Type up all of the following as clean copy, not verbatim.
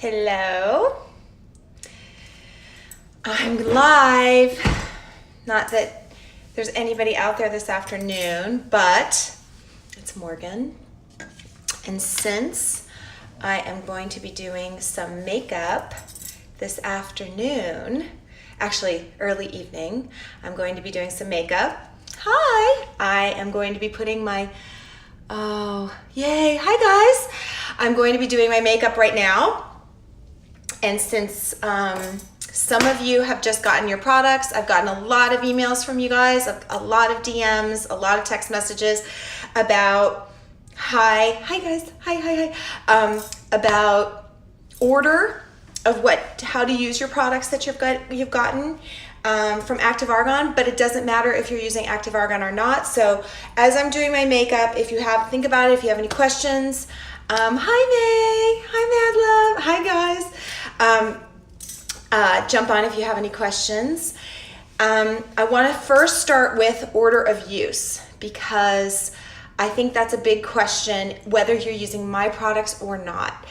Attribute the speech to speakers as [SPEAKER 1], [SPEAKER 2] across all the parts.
[SPEAKER 1] Hello. I'm live. Not that there's anybody out there this afternoon, but it's Morgan. And since I am going to be doing some makeup this afternoon, actually early evening, I'm going to be doing some makeup. Hi. I am going to be putting my, oh, yay. Hi guys. I'm going to be doing my makeup right now. And since some of you have just gotten your products, I've gotten a lot of emails from you guys, a lot of DMs, a lot of text messages about, hi guys, hi, about order of how to use your products that you've gotten from Active Argon, but it doesn't matter if you're using Active Argon or not. So as I'm doing my makeup, think about it, if you have any questions. Hi May, hi Mad Love, hi guys. Jump on if you have any questions. I want to first start with order of use because I think that's a big question, whether you're using my products or not.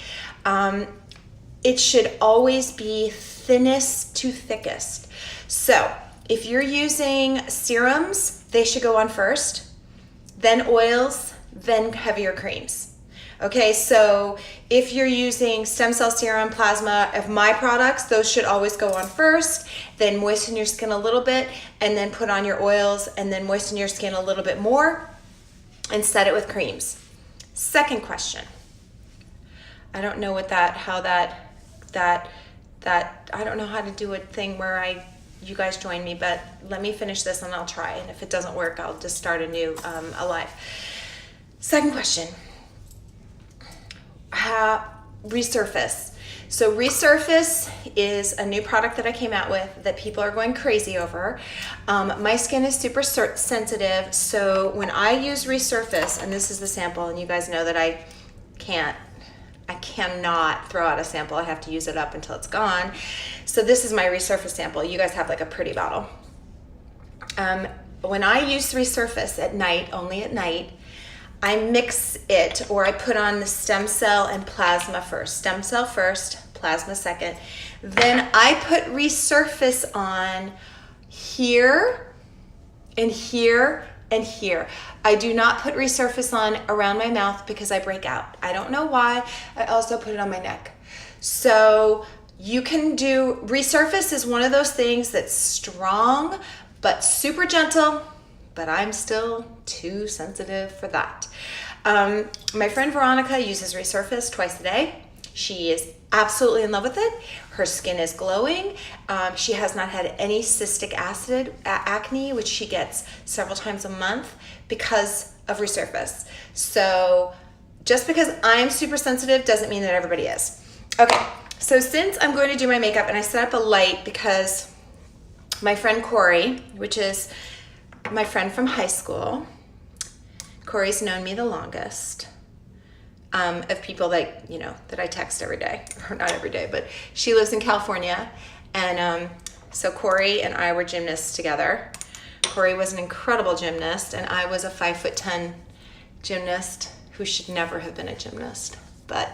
[SPEAKER 1] It should always be thinnest to thickest. So if you're using serums, they should go on first, then oils, then heavier creams. Okay, so if you're using stem cell serum, plasma of my products, those should always go on first, then moisten your skin a little bit, and then put on your oils, and then moisten your skin a little bit more, and set it with creams. Second question. I don't know what I don't know how to do a thing where you guys join me, but let me finish this and I'll try, and if it doesn't work, I'll just start a new, a live. Second question. Resurface. So Resurface is a new product that I came out with that people are going crazy over. My skin is super sensitive, so when I use Resurface, and this is the sample, and you guys know that I cannot throw out a sample. I have to use it up until it's gone. So this is my Resurface sample. You guys have like a pretty bottle. When I use Resurface at night, only at night, I mix it, or I put on the stem cell and plasma first. Stem cell first, plasma second. Then I put Resurface on here and here and here. I do not put Resurface on around my mouth because I break out. I don't know why. I also put it on my neck. So you can do, Resurface is one of those things that's strong but super gentle, but I'm still too sensitive for that. My friend Veronica uses Resurface twice a day. She is absolutely in love with it. Her skin is glowing. She has not had any cystic acne, which she gets several times a month because of Resurface. So just because I'm super sensitive doesn't mean that everybody is. Okay, so since I'm going to do my makeup, and I set up a light because my friend Kourey, which is my friend from high school. Kourey's known me the longest of people that I text every day, or not every day, but she lives in California, and so Kourey and I were gymnasts together. Kourey was an incredible gymnast, and I was a 5'10" gymnast who should never have been a gymnast. But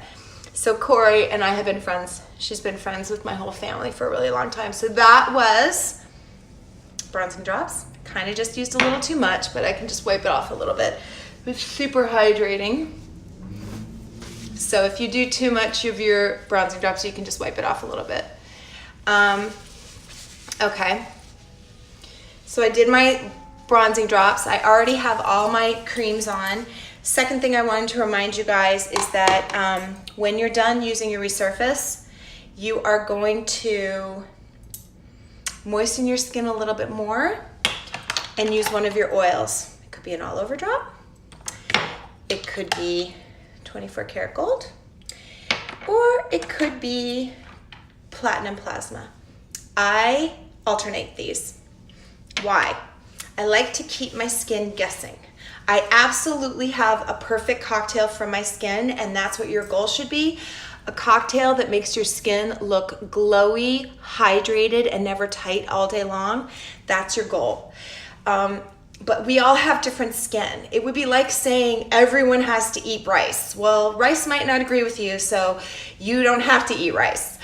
[SPEAKER 1] so Kourey and I have been friends. She's been friends with my whole family for a really long time. So that was bronzing drops. Kind of just used a little too much, but I can just wipe it off a little bit. It's super hydrating. So if you do too much of your bronzing drops, you can just wipe it off a little bit. Okay. So I did my bronzing drops. I already have all my creams on. Second thing I wanted to remind you guys is that when you're done using your Resurface, you are going to moisten your skin a little bit more and use one of your oils. It could be an all over drop. It could be 24 karat gold, or it could be platinum plasma. I alternate these. Why? I like to keep my skin guessing. I absolutely have a perfect cocktail for my skin, and that's what your goal should be. A cocktail that makes your skin look glowy, hydrated, and never tight all day long. That's your goal. but we all have different skin. It would be like saying everyone has to eat rice. Well, rice might not agree with you, so you don't have to eat rice.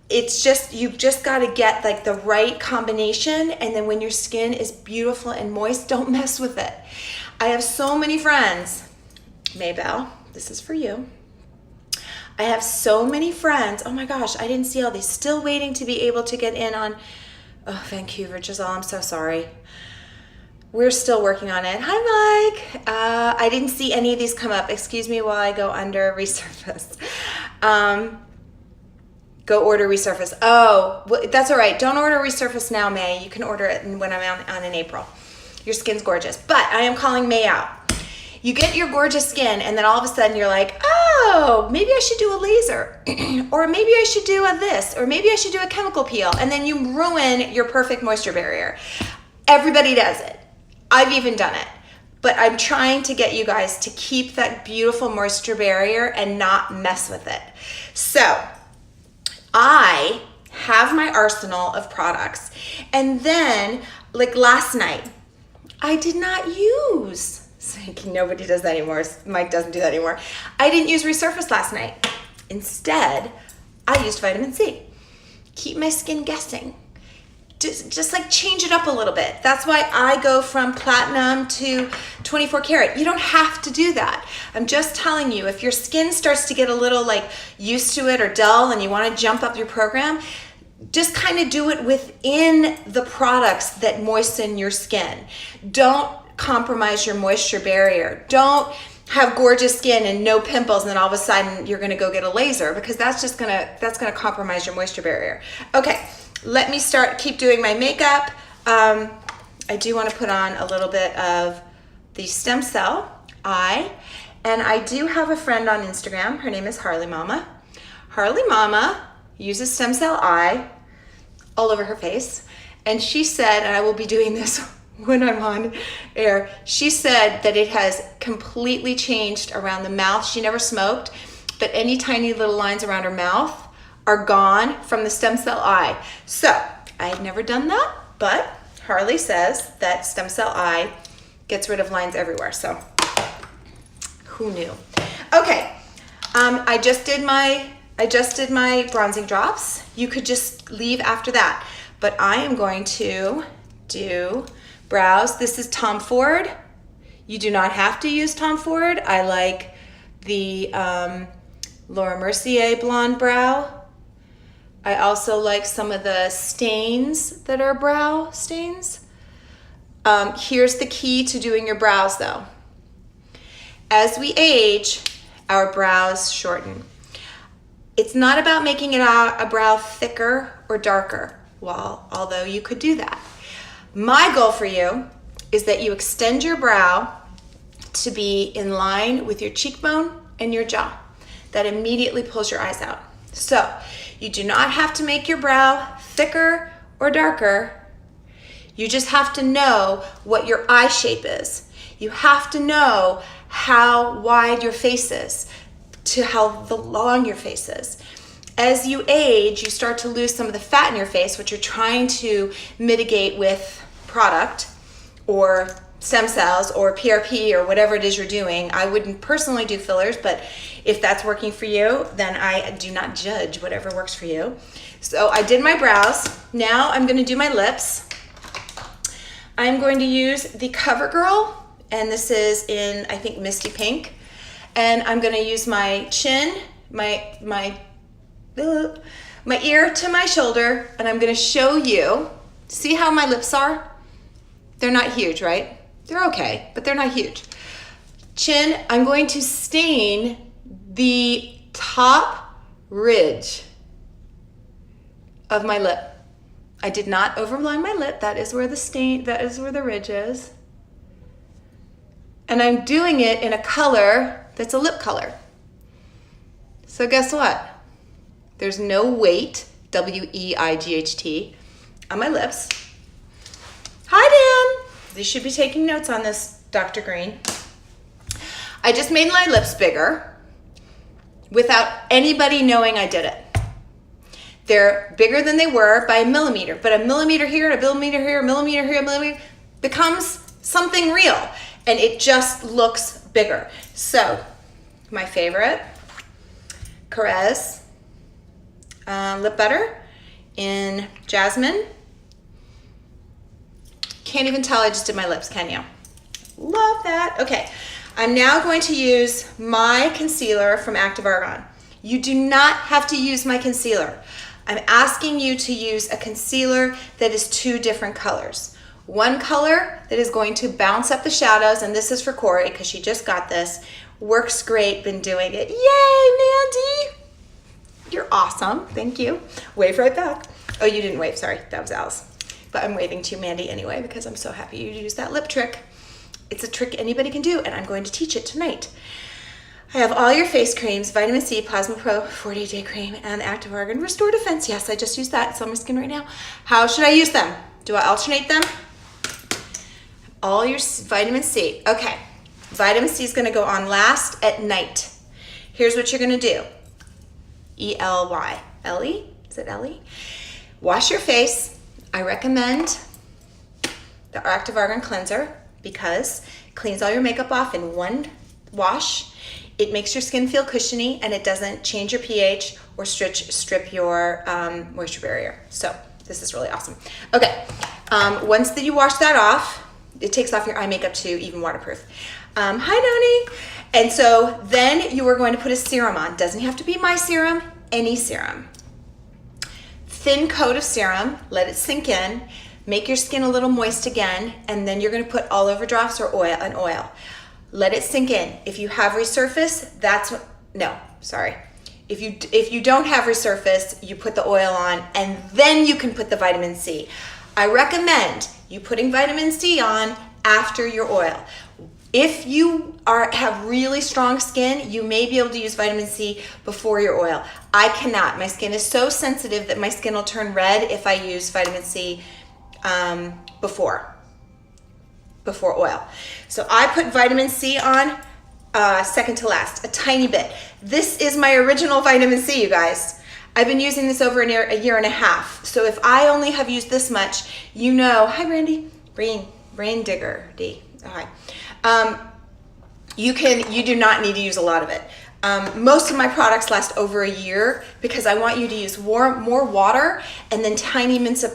[SPEAKER 1] It's just, you've just got to get like the right combination, and then when your skin is beautiful and moist, don't mess with it. I have so many friends. Maybell, this is for you. I have so many friends. Oh my gosh, I didn't see all these. Still waiting to be able to get in on, oh, Vancouver, Giselle, I'm so sorry. We're still working on it. Hi, Mike. I didn't see any of these come up. Excuse me while I go under resurface. Go order resurface. Oh, well, that's all right. Don't order resurface now, May. You can order it when I'm on in April. Your skin's gorgeous. But I am calling May out. You get your gorgeous skin, and then all of a sudden you're like, oh, maybe I should do a laser. Or maybe I should do a this. Or maybe I should do a chemical peel. And then you ruin your perfect moisture barrier. Everybody does it. I've even done it. But I'm trying to get you guys to keep that beautiful moisture barrier and not mess with it. So I have my arsenal of products. And then, like last night, I did not use, nobody does that anymore. Mike doesn't do that anymore. I didn't use resurface last night. Instead, I used vitamin C. Keep my skin guessing. Just like change it up a little bit. That's why I go from platinum to 24 karat. You don't have to do that. I'm just telling you, if your skin starts to get a little like used to it or dull and you want to jump up your program, just kind of do it within the products that moisten your skin. Don't compromise your moisture barrier. Don't have gorgeous skin and no pimples and then all of a sudden you're going to go get a laser, because that's going to compromise your moisture barrier. Okay. Let me keep doing my makeup. I do want to put on a little bit of the stem cell eye. And I do have a friend on Instagram. Her name is Harley Mama. Harley Mama uses stem cell eye all over her face. And she said, and I will be doing this when I'm on air, she said that it has completely changed around the mouth. She never smoked, but any tiny little lines around her mouth are gone from the stem cell eye. So I had never done that, but Harley says that stem cell eye gets rid of lines everywhere. So who knew? Okay, I just did my bronzing drops. You could just leave after that, but I am going to do brows. This is Tom Ford. You do not have to use Tom Ford. I like the Laura Mercier blonde brow. I also like some of the stains that are brow stains. Here's the key to doing your brows though. As we age, our brows shorten. It's not about making a brow thicker or darker, well, although you could do that. My goal for you is that you extend your brow to be in line with your cheekbone and your jaw. That immediately pulls your eyes out. So you do not have to make your brow thicker or darker. You just have to know what your eye shape is. You have to know how wide your face is to how long your face is. As you age, you start to lose some of the fat in your face, which you're trying to mitigate with product or stem cells or PRP or whatever it is you're doing. I wouldn't personally do fillers, but if that's working for you, then I do not judge whatever works for you. So I did my brows. Now I'm going to do my lips. I'm going to use the CoverGirl, and this is in, I think, Misty Pink. And I'm going to use my chin, my ear to my shoulder, and I'm going to show you. See how my lips are? They're not huge, right? They're okay, but they're not huge. Chin, I'm going to stain the top ridge of my lip. I did not overline my lip. That is where the stain, that is where the ridge is. And I'm doing it in a color that's a lip color. So guess what? There's no weight, W-E-I-G-H-T, on my lips. Hi, Dan. You should be taking notes on this, Dr. Green. I just made my lips bigger without anybody knowing I did it. They're bigger than they were by a millimeter, but a millimeter here, a millimeter here, a millimeter here, a millimeter becomes something real, and it just looks bigger. So my favorite, Kourey lip butter in Jasmine. Can't even tell I just did my lips, can you? Love that. Okay, I'm now going to use my concealer from Active Argon. You do not have to use my concealer. I'm asking you to use a concealer that is 2 different colors. One color that is going to bounce up the shadows, and this is for Kourey because she just got this. Works great, been doing it. Yay, Mandy! You're awesome, thank you. Wave right back. Oh, you didn't wave, sorry, that was Alice. But I'm waving to you, Mandy, anyway, because I'm so happy you used that lip trick. It's a trick anybody can do, and I'm going to teach it tonight. I have all your face creams, Vitamin C, Plasma Pro, 40-day cream, and Active Argan Restore Defense. Yes, I just used that. It's on my skin right now. How should I use them? Do I alternate them? All your vitamin C. Okay, vitamin C is going to go on last at night. Here's what you're going to do. E-L-Y. Ellie? Is it Ellie? Wash your face. I recommend the Active Argan Cleanser because it cleans all your makeup off in one wash. It makes your skin feel cushiony, and it doesn't change your pH or strip your moisture barrier. So this is really awesome. Okay, once that you wash that off, it takes off your eye makeup too, even waterproof. Hi, Noni. And so then you are going to put a serum on. Doesn't have to be my serum, any serum. Thin coat of serum, let it sink in, make your skin a little moist again, and then you're going to put all over drops or oil. Let it sink in. If you have resurface, that's what, no, sorry. If you don't have resurface, you put the oil on, and then you can put the vitamin C. I recommend you putting vitamin C on after your oil. If you have really strong skin, you may be able to use vitamin C before your oil. I cannot. My skin is so sensitive that my skin will turn red if I use vitamin C before oil. So I put vitamin C on second to last, a tiny bit. This is my original vitamin C, you guys. I've been using this over a year and a half. So if I only have used this much, you know, hi Brandy, Brain Digger D. Oh, hi. You do not need to use a lot of it. Most of my products last over a year because I want you to use more water and then tiny amounts of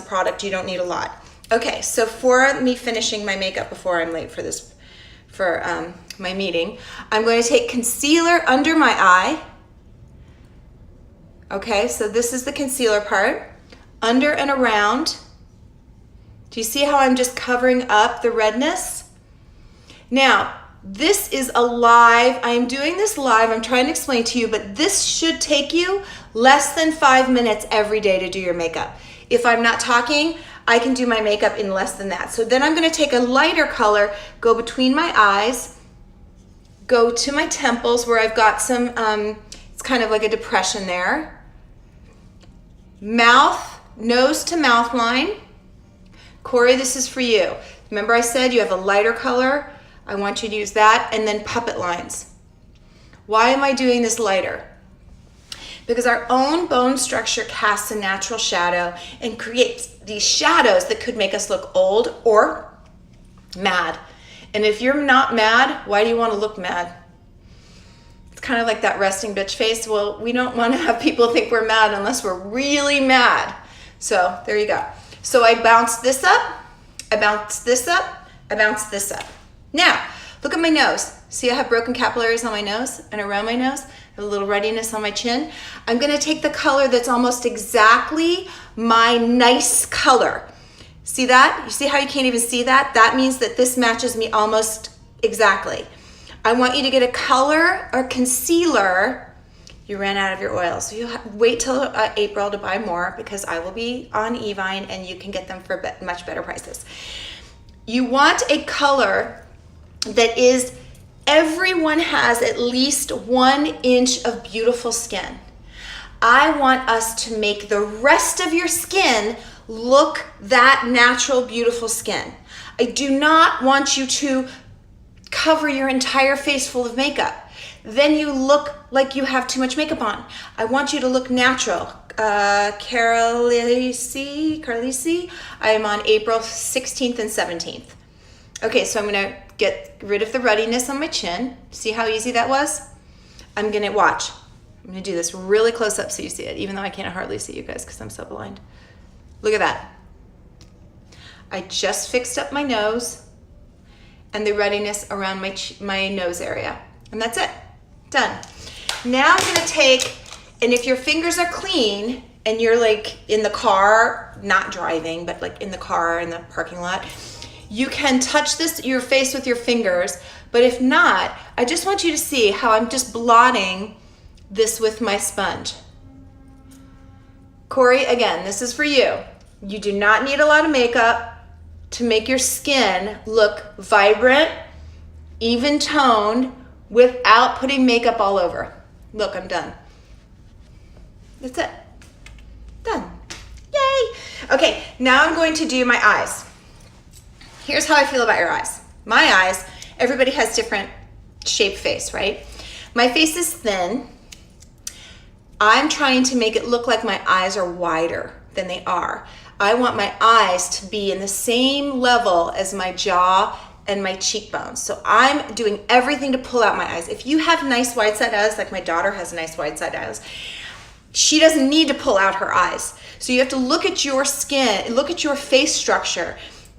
[SPEAKER 1] product. You don't need a lot. Okay, so for me finishing my makeup before I'm late for my meeting, I'm going to take concealer under my eye. Okay, so this is the concealer part, under and around. Do you see how I'm just covering up the redness? Now, this is a live, I am doing this live, I'm trying to explain to you, but this should take you less than 5 minutes every day to do your makeup. If I'm not talking, I can do my makeup in less than that. So then I'm gonna take a lighter color, go between my eyes, go to my temples where I've got some, it's kind of like a depression there. Mouth, nose to mouth line. Kourey, this is for you. Remember I said you have a lighter color? I want you to use that, and then puppet lines. Why am I doing this lighter? Because our own bone structure casts a natural shadow and creates these shadows that could make us look old or mad. And if you're not mad, why do you want to look mad? It's kind of like that resting bitch face. Well, we don't want to have people think we're mad unless we're really mad. So there you go. So I bounce this up, I bounce this up, I bounce this up. Now, look at my nose. See I have broken capillaries on my nose and around my nose, a little ruddiness on my chin. I'm gonna take the color that's almost exactly my nice color. See that? You see how you can't even see that? That means that this matches me almost exactly. I want you to get a color or concealer. You ran out of your oil, so you wait till April to buy more because I will be on Evine and you can get them for much better prices. You want a color that is, everyone has at least 1 inch of beautiful skin. I want us to make the rest of your skin look that natural, beautiful skin. I do not want you to cover your entire face full of makeup. Then you look like you have too much makeup on. I want you to look natural. Carlisi, I am on April 16th and 17th. Okay, so I'm gonna get rid of the ruddiness on my chin. See how easy that was? I'm gonna watch. I'm gonna do this really close up so you see it, even though I can't hardly see you guys because I'm so blind. Look at that. I just fixed up my nose and the ruddiness around my nose area. And that's it, done. Now I'm gonna take, and if your fingers are clean and you're like in the car, not driving, but like in the car in the parking lot, you can touch your face with your fingers, but if not, I just want you to see how I'm just blotting this with my sponge. Kourey, again, this is for you. You do not need a lot of makeup to make your skin look vibrant, even toned, without putting makeup all over. Look, I'm done. That's it. Done. Yay! Okay, now I'm going to do my eyes. Here's how I feel about your eyes. My eyes, everybody has different shaped face, right? My face is thin. I'm trying to make it look like my eyes are wider than they are. I want my eyes to be in the same level as my jaw and my cheekbones. So I'm doing everything to pull out my eyes. If you have nice wide side eyes, like my daughter has nice wide side eyes, she doesn't need to pull out her eyes. So you have to look at your skin, look at your face structure.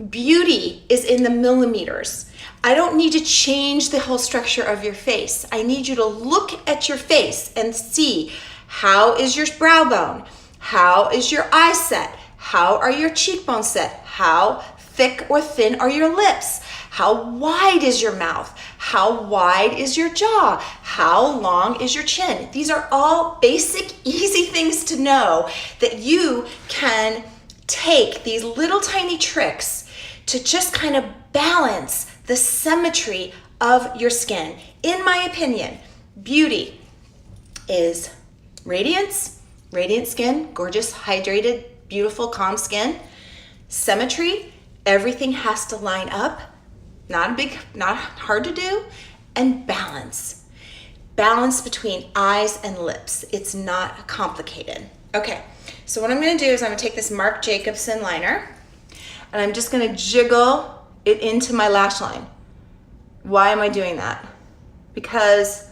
[SPEAKER 1] Beauty is in the millimeters. I don't need to change the whole structure of your face. I need you to look at your face and see, how is your brow bone? How is your eye set? How are your cheekbones set? How thick or thin are your lips? How wide is your mouth? How wide is your jaw? How long is your chin? These are all basic, easy things to know that you can take these little tiny tricks to just kind of balance the symmetry of your skin. In my opinion, beauty is radiance, radiant skin, gorgeous, hydrated, beautiful, calm skin. Symmetry, everything has to line up, not hard to do, and balance. Balance between eyes and lips. It's not complicated. Okay, so what I'm gonna do is I'm gonna take this Marc Jacobson liner and I'm just gonna jiggle it into my lash line. Why am I doing that? Because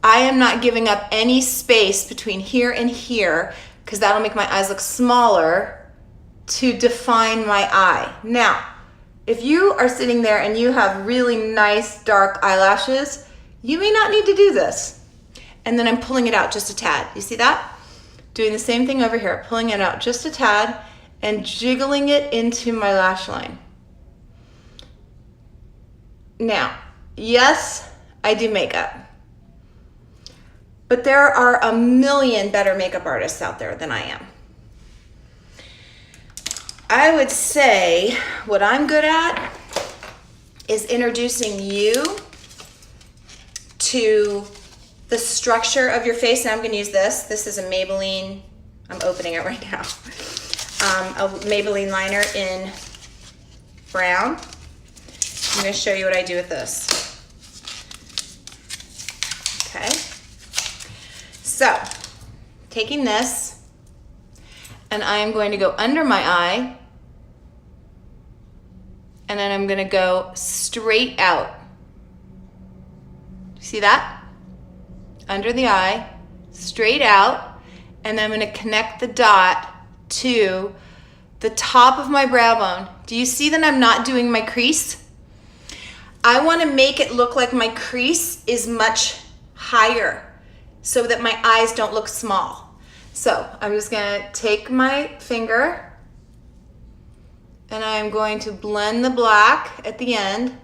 [SPEAKER 1] I am not giving up any space between here and here, because that'll make my eyes look smaller to define my eye. Now, if you are sitting there and you have really nice dark eyelashes, you may not need to do this. And then I'm pulling it out just a tad. You see that? Doing the same thing over here, pulling it out just a tad and jiggling it into my lash line. Now, yes, I do makeup, but there are a million better makeup artists out there than I am. I would say what I'm good at is introducing you to the structure of your face. And I'm gonna use this. This is a Maybelline, I'm opening it right now. A Maybelline liner in brown. I'm gonna show you what I do with this. Okay. So, taking this, and I am going to go under my eye, and then I'm gonna go straight out. See that? Under the eye, straight out, and I'm gonna connect the dot to the top of my brow bone. Do you see that I'm not doing my crease? I wanna make it look like my crease is much higher so that my eyes don't look small. So I'm just gonna take my finger and I'm going to blend the black at the end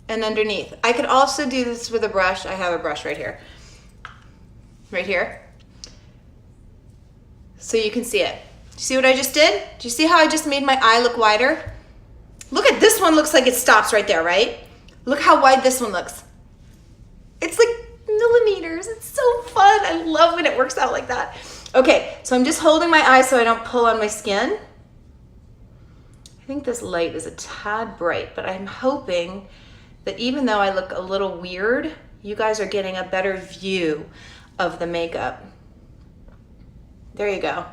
[SPEAKER 1] and underneath. I could also do this with a brush. I have a brush right here. Right here. So you can see it. Do you see what I just did? Do you see how I just made my eye look wider? Look at this one, looks like it stops right there, right? Look how wide this one looks. It's like millimeters. It's so fun. I love when it works out like that. Okay, so I'm just holding my eye so I don't pull on my skin. I think this light is a tad bright, but I'm hoping that even though I look a little weird, you guys are getting a better view of the makeup. There you go.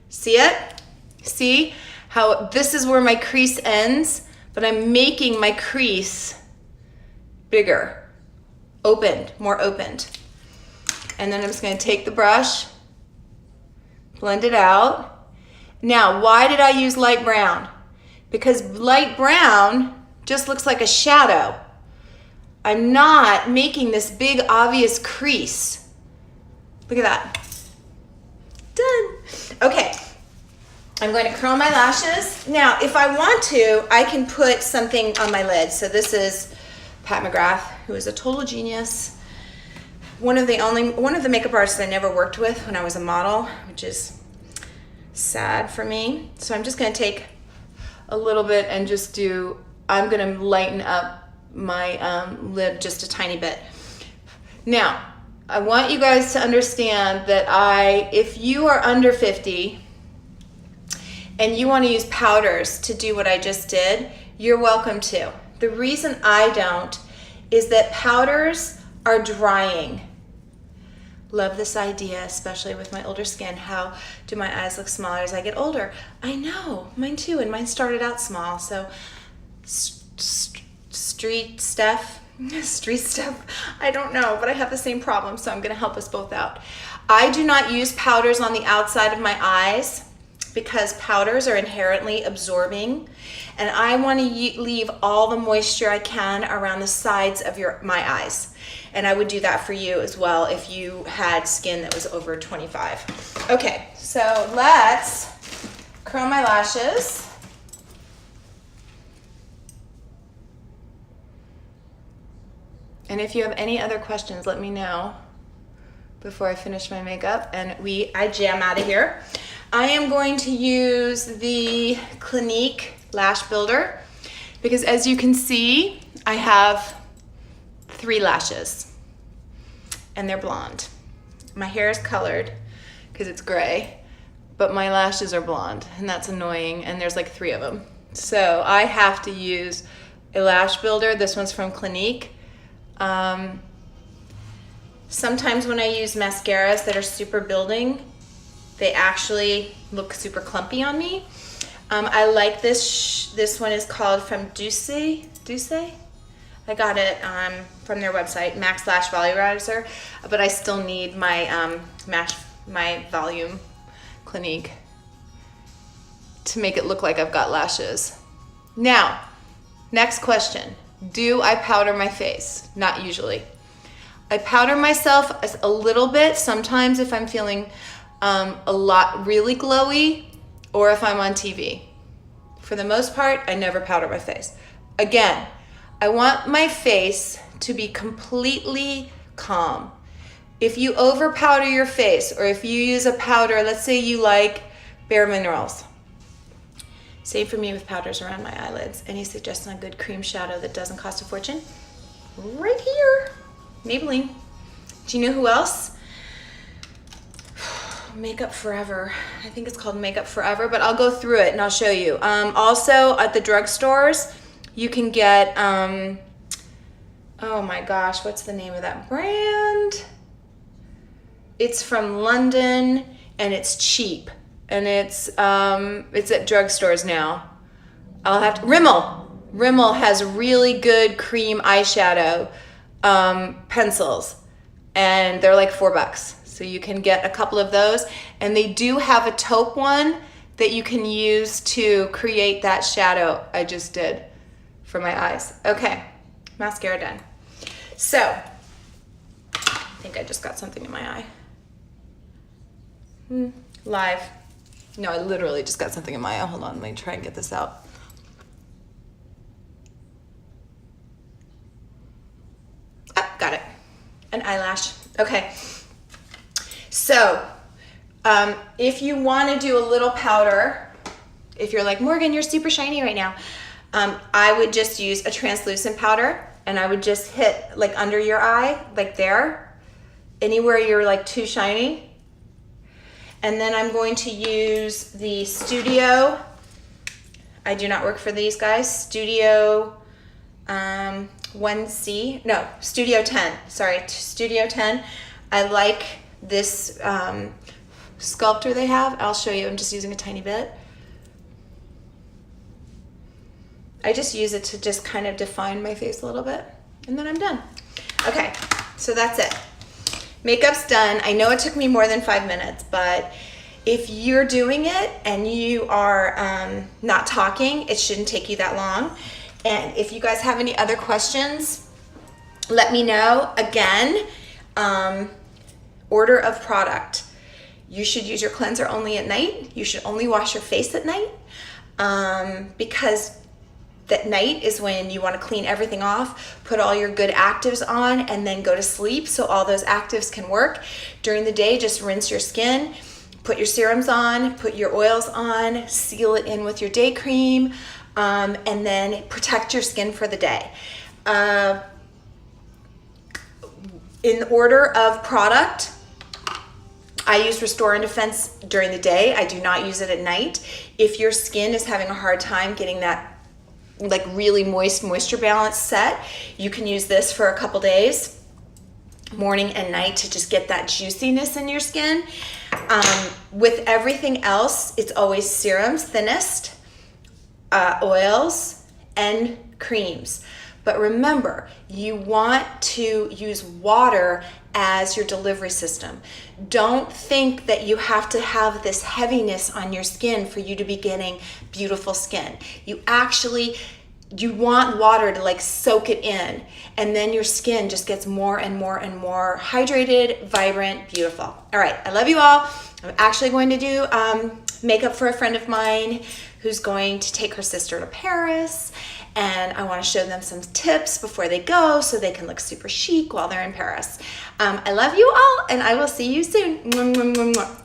[SPEAKER 1] See it? See how this is where my crease ends, but I'm making my crease bigger, opened, more opened. And then I'm just gonna take the brush, blend it out. Now, why did I use light brown? Because light brown just looks like a shadow. I'm not making this big obvious crease. Look at that. Done. Okay, I'm going to curl my lashes. Now, if I want to, I can put something on my lid. So this is Pat McGrath, who is a total genius. One of the makeup artists I never worked with when I was a model, which is sad for me. So I'm just gonna take a little bit and just I'm gonna lighten up my lid just a tiny bit. Now, I want you guys to understand that if you are under 50 and you wanna use powders to do what I just did, you're welcome to. The reason I don't is that powders are drying. Love this idea, especially with my older skin. How do my eyes look smaller as I get older? I know, mine too, and mine started out small. So street stuff, I don't know, but I have the same problem, so I'm gonna help us both out. I do not use powders on the outside of my eyes because powders are inherently absorbing, and I wanna leave all the moisture I can around the sides of my eyes. And I would do that for you as well if you had skin that was over 25. Okay, so let's curl my lashes. And if you have any other questions, let me know before I finish my makeup and I jam out of here. I am going to use the Clinique Lash Builder because as you can see, I have 3 lashes and they're blonde. My hair is colored because it's gray, but my lashes are blonde and that's annoying, and there's like 3 of them. So I have to use a lash builder. This one's from Clinique. Sometimes when I use mascaras that are super building, they actually look super clumpy on me. I like this. This one is called from Douce. I got it from their website, Max Lash Volumizer, but I still need my my Volume Clinique to make it look like I've got lashes. Now, next question. Do I powder my face? Not usually. I powder myself a little bit sometimes if I'm feeling really glowy or if I'm on TV. For the most part, I never powder my face. Again, I want my face to be completely calm. If you over powder your face, or if you use a powder, let's say you like Bare Minerals. Same for me with powders around my eyelids. Any suggestion on a good cream shadow that doesn't cost a fortune? Right here, Maybelline. Do you know who else? Makeup Forever. I think it's called Makeup Forever, but I'll go through it and I'll show you. Also at the drugstores, you can get, oh my gosh, what's the name of that brand? It's from London and it's cheap. And it's at drugstores now. I'll have to, Rimmel has really good cream eyeshadow pencils, and they're like $4. So you can get a couple of those, and they do have a taupe one that you can use to create that shadow I just did for my eyes. Okay, mascara done. So, I think I just got something in my eye. Live. No, I literally just got something in my eye. Hold on, let me try and get this out. Ah, got it. An eyelash. Okay. So, if you want to do a little powder, if you're like, Morgan, you're super shiny right now, I would just use a translucent powder, and I would just hit like under your eye, like there, anywhere you're like too shiny. And then I'm going to use the Studio, I do not work for these guys, Studio 1C, no, Studio 10, sorry, Studio 10. I like this sculptor they have. I'll show you, I'm just using a tiny bit. I just use it to just kind of define my face a little bit, and then I'm done. Okay, so that's it. Makeup's done. I know it took me more than 5 minutes, but if you're doing it and you are not talking, it shouldn't take you that long. And if you guys have any other questions, let me know. Again, order of product. You should use your cleanser only at night. You should only wash your face at night, because that night is when you want to clean everything off, put all your good actives on, and then go to sleep so all those actives can work. During the day, just rinse your skin, put your serums on, put your oils on, seal it in with your day cream, and then protect your skin for the day. In order of product, I use Restore and Defense during the day. I do not use it at night. If your skin is having a hard time getting that like really moist moisture balance set, you can use this for a couple days, morning and night, to just get that juiciness in your skin. With everything else, it's always serums, thinnest, oils, and creams. But remember, you want to use water as your delivery system. Don't think that you have to have this heaviness on your skin for you to be getting beautiful skin. You want water to like soak it in, and then your skin just gets more and more and more hydrated, vibrant, beautiful. All right, I love you all. I'm actually going to do makeup for a friend of mine who's going to take her sister to Paris, and I want to show them some tips before they go so they can look super chic while they're in Paris. I love you all, and I will see you soon. Mwah, mwah, mwah, mwah.